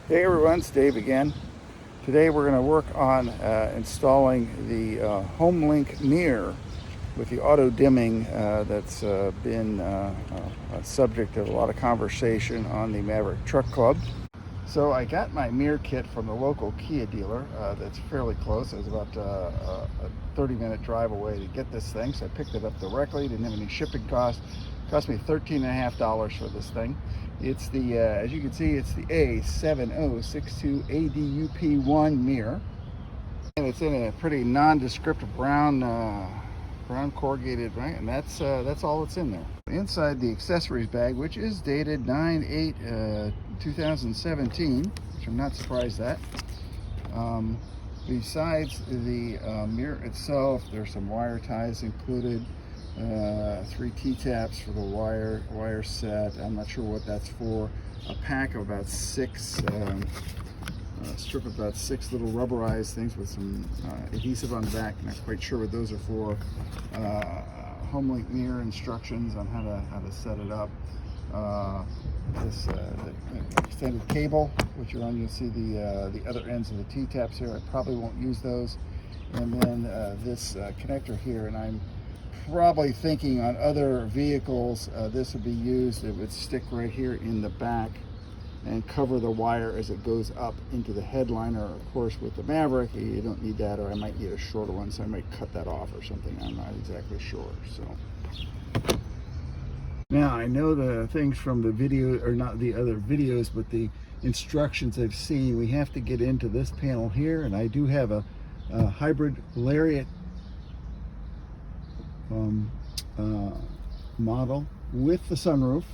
Hey everyone, it's Dave again. Today we're going to work on installing the Homelink mirror with the auto dimming that's been a subject of a lot of conversation on the Maverick Truck Club. So I got my mirror kit from the local Kia dealer that's fairly close. I was about a 30-minute drive away to get this thing, so I picked it up directly. Didn't have any shipping cost. Cost me $13.50 for this thing. It's the, as you can see, it's the A7062 ADUP1 mirror, and it's in a pretty nondescript brown corrugated, right? And that's all that's in there. Inside the accessories bag, which is dated 9/8/2017, which I'm not surprised at. Besides the mirror itself, there's some wire ties included. 3 T-taps for the wire set. I'm not sure what that's for. A pack of about 6 strip of about 6 little rubberized things with some adhesive on the back. Not quite sure what those are for. Homelink mirror instructions on how to set it up. This extended cable, which you'll see the other ends of the T-taps here. I probably won't use those. And then this connector here, and I'm probably thinking on other vehicles this would be used. It would stick right here in the back and cover the wire as it goes up into the headliner. Of course, with the Maverick, you don't need that, or I might need a shorter one, so I might cut that off or something. I'm not exactly sure. So now I know the things from the video, or not the other videos, but the instructions I've seen. We have to get into this panel here, and I do have a hybrid Lariat model with the sunroof,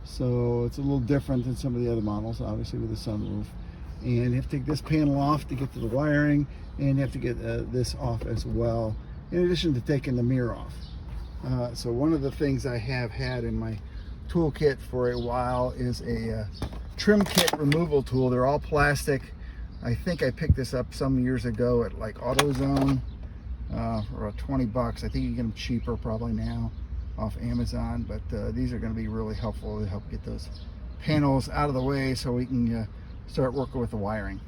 so it's a little different than some of the other models, obviously, with the sunroof. And you have to take this panel off to get to the wiring, and you have to get this off as well, in addition to taking the mirror off. So one of the things I have had in my toolkit for a while is a trim kit removal tool. They're all plastic. I think I picked this up some years ago at like AutoZone for about 20 bucks. I think you can get them cheaper probably now off Amazon, but these are going to be really helpful to help get those panels out of the way so we can start working with the wiring.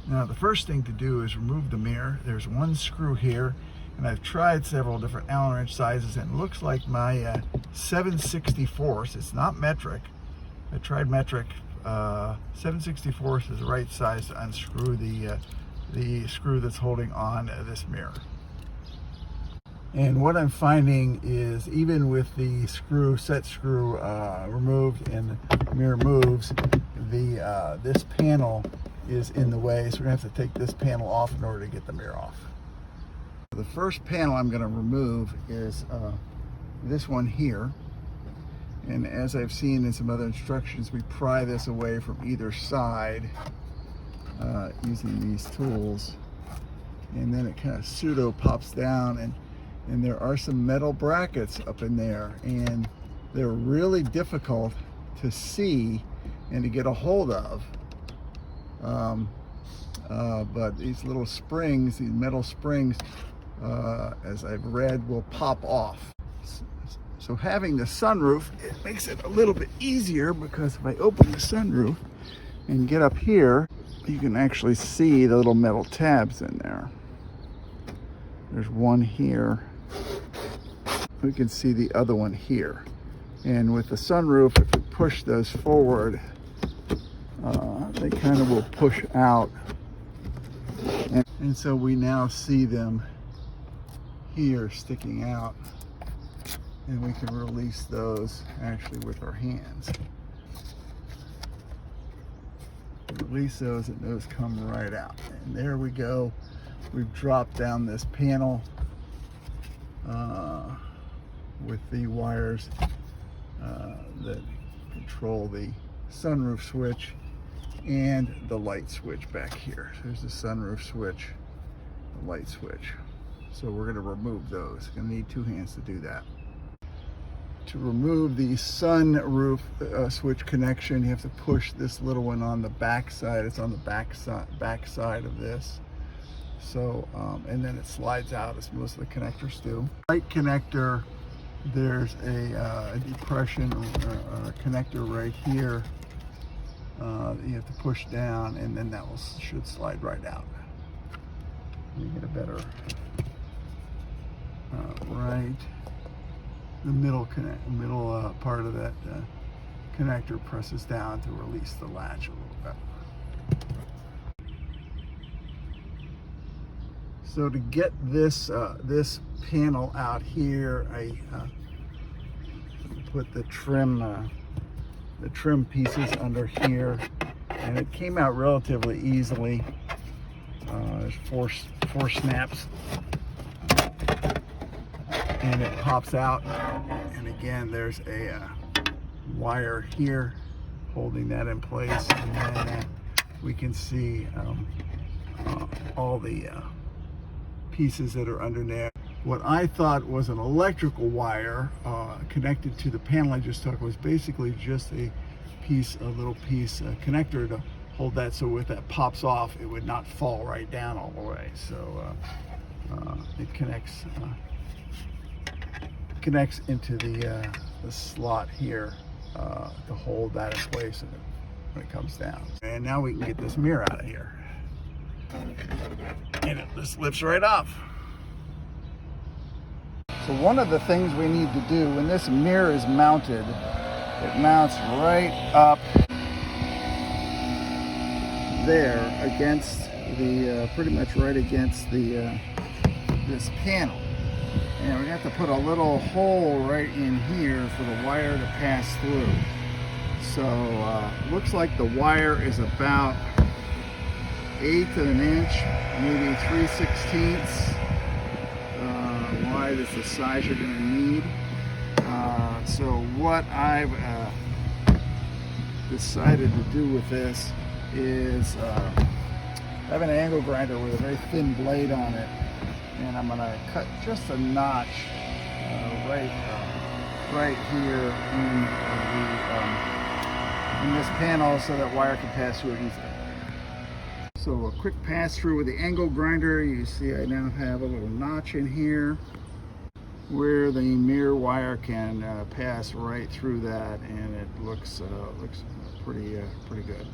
Now the first thing to do is remove the mirror. There's one screw here, and I've tried several different Allen wrench sizes, and it looks like my 7/64, it's not metric. I tried metric. 7/64 is the right size to unscrew the screw that's holding on this mirror. And what I'm finding is, even with the set screw removed and the mirror moves, this panel is in the way, so we're gonna have to take this panel off in order to get the mirror off. The first panel I'm gonna remove is this one here. And as I've seen in some other instructions, we pry this away from either side using these tools. And then it kind of pseudo pops down, and there are some metal brackets up in there, and they're really difficult to see and to get a hold of. But these little springs, these metal springs, as I've read, will pop off. So having the sunroof, it makes it a little bit easier, because if I open the sunroof and get up here, you can actually see the little metal tabs in there. There's one here. We can see the other one here. And with the sunroof, if we push those forward, they kind of will push out. And so we now see them here sticking out. And we can release those actually with our hands. Release those, and those come right out. And there we go. We've dropped down this panel with the wires that control the sunroof switch and the light switch back here. So there's the sunroof switch, the light switch. So we're going to remove those. Going to need 2 hands to do that. To remove the sunroof switch connection, you have to push this little one on the back side. It's on the back side of this. So, and then it slides out, as most of the connectors do. Light connector, there's a depression or a connector right here you have to push down, and then that should slide right out. You get a better right. The middle part of that connector presses down to release the latch a little bit. So to get this this panel out here, I put the trim pieces under here, and it came out relatively easily. There's four snaps, and it pops out. And again, there's a wire here holding that in place, and then we can see all the pieces that are under there. What I thought was an electrical wire connected to the panel I just took was basically just a little piece connector to hold that, so if that pops off, it would not fall right down all the way. So it connects into the slot here to hold that in place when it comes down. And now we can get this mirror out of here. And it just lifts right off. So one of the things we need to do when this mirror is mounted, it mounts right up there against the, pretty much right against the this panel. And we have to put a little hole right in here for the wire to pass through. So looks like the wire is about 1/8 of an inch, maybe 3/16 wide is the size you're going to need. So what I've decided to do with this is I have an angle grinder with a very thin blade on it, and I'm going to cut just a notch right here in this panel so that wire can pass through it easily. So a quick pass through with the angle grinder. You see I now have a little notch in here where the mirror wire can pass right through that, and it looks pretty good.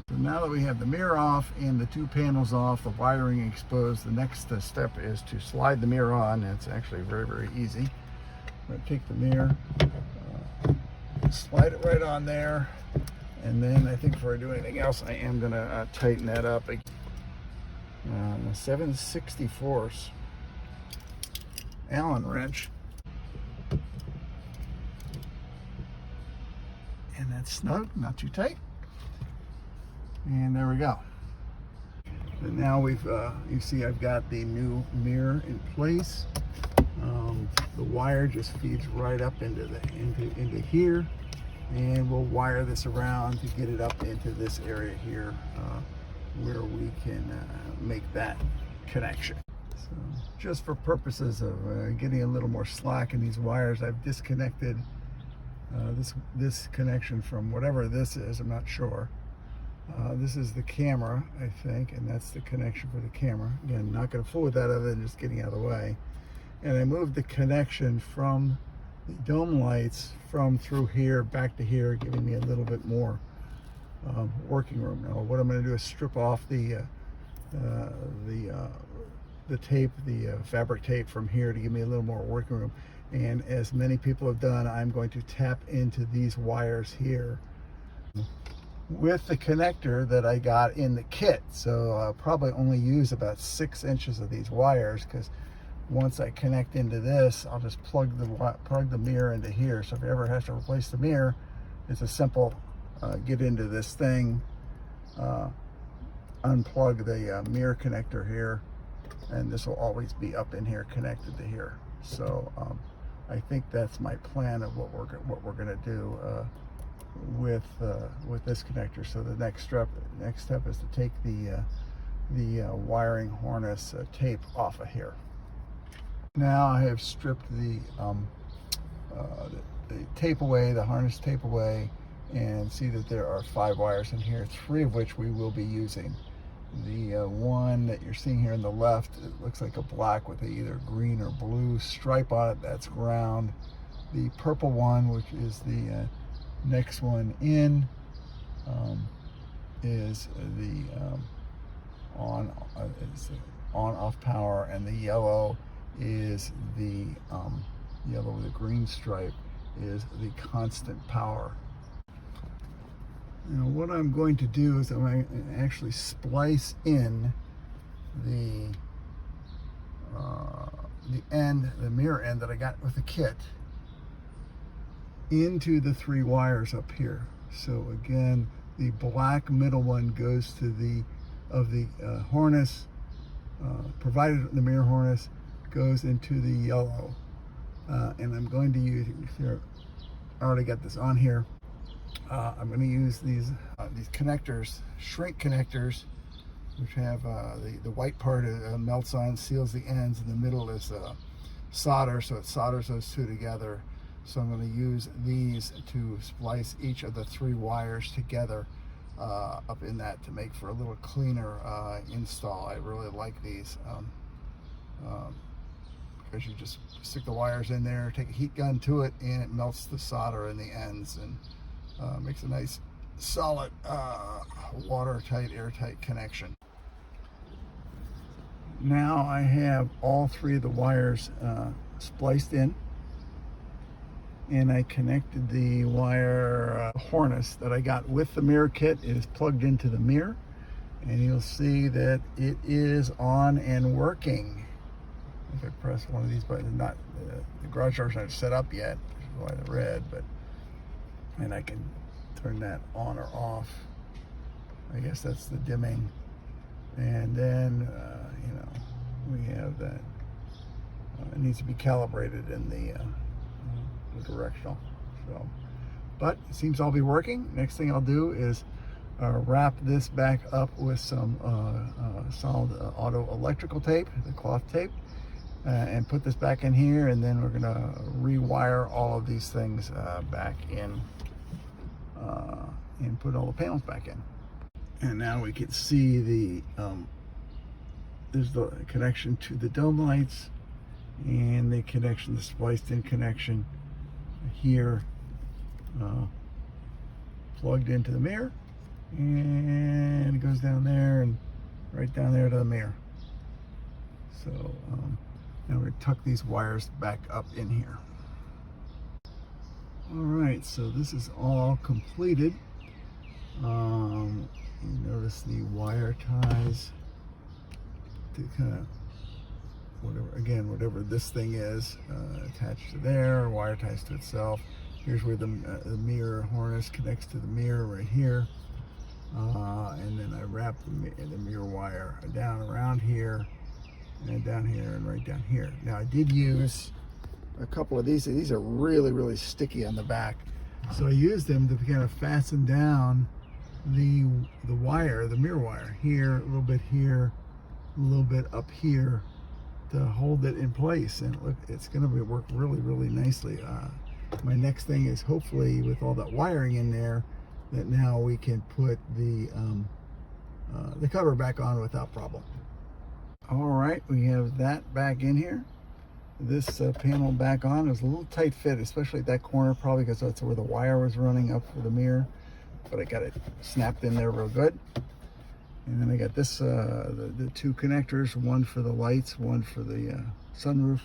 So now that we have the mirror off and the two panels off, the wiring exposed, the next step is to slide the mirror on. It's actually very easy. I'm going to take the mirror, slide it right on there, and then I think before I do anything else, I am going to tighten that up. A 7/64 Allen wrench, and that's snug, not too tight. And there we go. And now we've, you see I've got the new mirror in place. The wire just feeds right up into here, and we'll wire this around to get it up into this area here where we can make that connection. So just for purposes of getting a little more slack in these wires, I've disconnected this connection from whatever this is. I'm not sure. This is the camera, I think, and that's the connection for the camera. Again, not going to fool with that other than just getting out of the way. And I moved the connection from the dome lights from through here back to here, giving me a little bit more working room. Now what I'm going to do is strip off the tape, the fabric tape from here to give me a little more working room. And as many people have done, I'm going to tap into these wires here with the connector that I got in the kit. So I'll probably only use about 6 inches of these wires, because once I connect into this, I'll just plug the mirror into here. So if I ever have to replace the mirror, it's a simple get into this thing, unplug the mirror connector here, and this will always be up in here connected to here. So I think that's my plan of what we're going to do with this connector. So the next step is to take the wiring harness tape off of here. Now I have stripped the tape away, the harness tape away, and see that there are 5 wires in here, 3 of which we will be using. The one that you're seeing here on the left, it looks like a black with either green or blue stripe on it, that's ground. The purple one, which is the next one in, is the on-off power, and the yellow is the yellow with a green stripe is the constant power. Now what I'm going to do is I'm going to actually splice in the mirror end that I got with the kit into the 3 wires up here. So again, the black middle one goes to the harness, provided the mirror harness goes into the yellow, and I'm going to use, I already got this on here. I'm going to use these connectors, shrink connectors, which have the white part melts on, seals the ends, and the middle is solder, so it solders those two together. So I'm going to use these to splice each of the 3 wires together up in that to make for a little cleaner install. I really like these because you just stick the wires in there, take a heat gun to it, and it melts the solder in the ends and makes a nice solid watertight, airtight connection. Now I have all 3 of the wires spliced in, and I connected the wire harness that I got with the mirror kit. It is plugged into the mirror, and you'll see that it is on and working. If I press one of these buttons, not the garage door's not set up yet, which is why they're red, but and I can turn that on or off. I guess that's the dimming. And then you know, we have that. It needs to be calibrated in the directional. So, but it seems all be working. Next thing I'll do is wrap this back up with some solid auto electrical tape, the cloth tape, and put this back in here, and then we're gonna rewire all of these things back in and put all the panels back in. And now we can see the there's the connection to the dome lights and the connection, the spliced in connection here, plugged into the mirror, and it goes down there and right down there to the mirror. So now we're going to tuck these wires back up in here. Alright, so this is all completed. You notice the wire ties to kind of whatever this thing is attached to there, wire ties to itself. Here's where the mirror harness connects to the mirror right here, and then I wrap the mirror wire down around here and down here and right down here. Now I did use a couple of these. These are really sticky on the back, so I used them to kind of fasten down the wire, the mirror wire, here a little bit, here a little bit, up here, to hold it in place. And look, it's going to work really nicely. My next thing is, hopefully with all that wiring in there, that now we can put the cover back on without problem. All right, we have that back in here. This panel back on. It was a little tight fit, especially at that corner, probably because that's where the wire was running up for the mirror, but I got it snapped in there real good. And then I got this, the 2 connectors, one for the lights, one for the sunroof,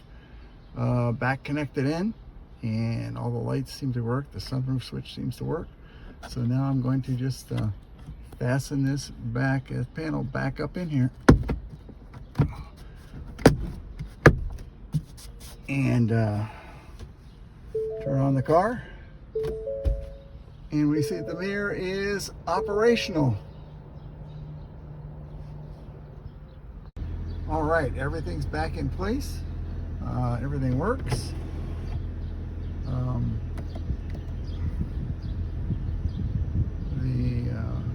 back connected in, and all the lights seem to work. The sunroof switch seems to work. So now I'm going to just fasten this panel back up in here, and turn on the car, and we see the mirror is operational. All right, everything's back in place. Everything works. The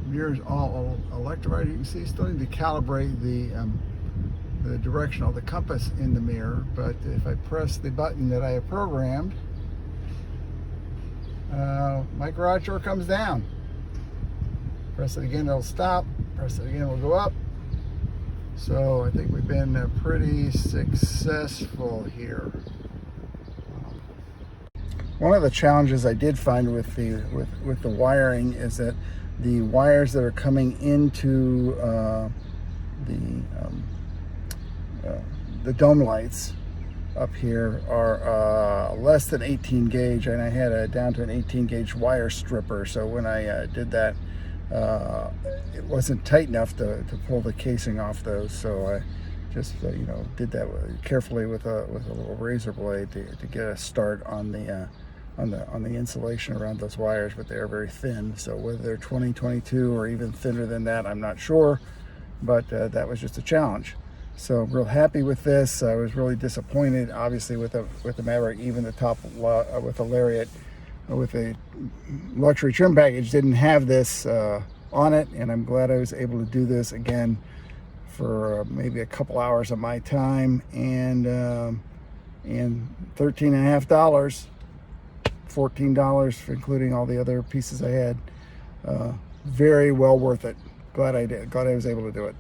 mirror's all electrified. You can see, still need to calibrate the directional, the compass in the mirror. But if I press the button that I have programmed, my garage door comes down. Press it again, it'll stop. Press it again, it'll go up. So I think we've been pretty successful here. One of the challenges I did find with the wiring is that the wires that are coming into the dome lights up here are less than 18 gauge, and I had down to an 18 gauge wire stripper. So when I did that, it wasn't tight enough to pull the casing off those. So I just did that carefully with a little razor blade to get a start on the insulation around those wires. But they are very thin, so whether they're 20, 22 or even thinner than that, I'm not sure. But that was just a challenge. So I'm real happy with this. I was really disappointed, obviously, with the Maverick. Even the top with the Lariat, with a luxury trim package, didn't have this on it, and I'm glad I was able to do this again for maybe a couple hours of my time, and $13.50, $14 including all the other pieces I had. Very well worth it. Glad I did. Glad I was able to do it.